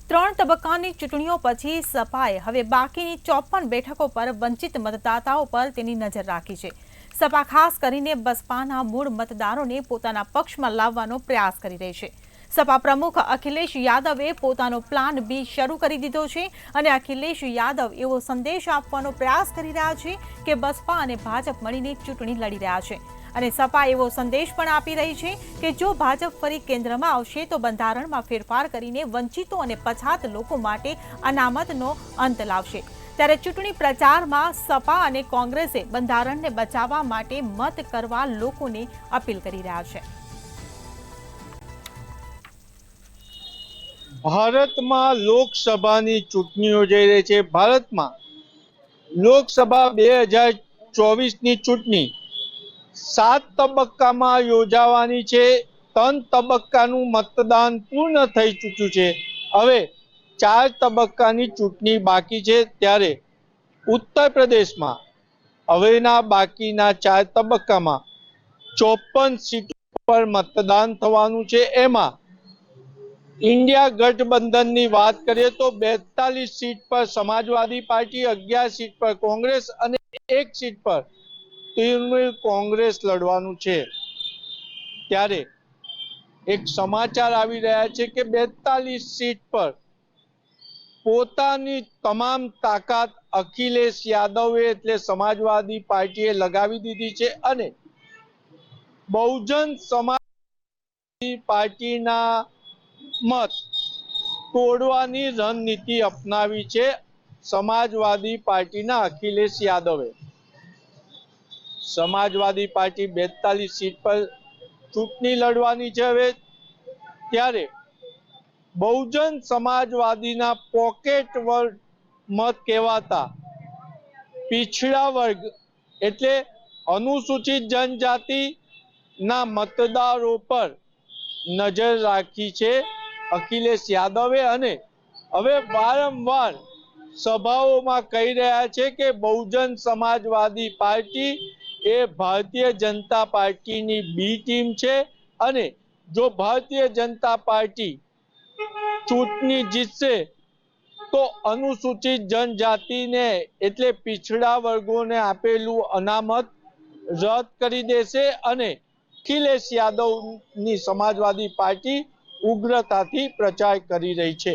ત્રણ તબક્કાની ચૂંટણીઓ પછી સપાએ હવે બાકીની 54 બેઠકો પર વંચિત મતદાતાઓ પર તેની નજર રાખી છે। સપા ખાસ કરીને બસપાના મૂળ મતદારોને પોતાના પક્ષમાં લાવવાનો પ્રયાસ કરી રહી છે। સપા પ્રમુખ અખિલેશ યાદવે પોતાનો પ્લાન બી શરૂ કરી દીધો છે અને અખિલેશ યાદવ એવો સંદેશ આપવાનો પ્રયાસ કરી રહ્યા છે કે બસપા અને ભાજપ મળીને ચૂંટણી લડી રહ્યા છે અને સપા એવો સંદેશ પણ આપી રહી છે કે જો ભાજપ ફરી કેન્દ્રમાં આવશે તો બંધારણમાં ફેરફાર કરીને વંચિતો અને પછાત લોકો માટે અનામતનો અંત લાવશે। ત્યારે ચૂંટણી પ્રચારમાં સપા અને કોંગ્રેસે બંધારણને બચાવવા માટે મત કરવા લોકોને અપીલ કરી રહ્યા છે। ભારતમાં લોકસભાની ચૂંટણીઓ જઈ રહી છે। ભારતમાં લોકસભા 2024ની ચૂંટણી 7 તબક્કામાં યોજાવાની છે। 3 તબક્કાનું મતદાન પૂર્ણ થઈ ચૂક્યું છે। હવે 4 તબક્કાની ચૂંટણી બાકી છે। ત્યારે ઉત્તર પ્રદેશમાં હવેના બાકીના 4 તબક્કામાં 54 સીટો પર મતદાન થવાનું છે। એમાં इंडिया गठबंधन की बात करिए तो 42 सीट पर समाजवादी पार्टी, 11 सीट पर कांग्रेस और 1 सीट पर तृणमूल कांग्रेस लड़वानुं छे। त्यारे एक समाचार आवी रह्या छे के 42 सीट पर पोतानी तमाम ताकत अखिलेश यादवे एटले समाजवादी पार्टीए लगावी दीधी छे अने बहुजन समाजवादी पार्टीना मत तोड़वानी रणनीति अपनावी छे समाजवादी पार्टीना अखिलेश यादवे। समाजवादी पार्टी 42 सीट पर चूंटणी लड़वानी छे। हवे त्यारे बहुजन समाजवादीना पॉकेट वर्ग मत कहेवाता पिछड़ा वर्ग एटले अनुसूचित जनजाति ना मतदारों पर नजर राखी छे अखिलेश यादवे अने हवे वारंवार सभाओमां कही रह्या छे के बहुजन समाजवादी पार्टी ए भारतीय जनता पार्टी नी बी टीम छे अने जो भारतीय जनता पार्टी चूंटणी जीतशे तो अनुसूचित जनजाति ने एटले पिछड़ा वर्गों ने आपेलू अनामत रद्द करी देशे अने अखिलेश यादव नी समाजवादी पार्टी उग्रताथी प्रचार करी रही छे।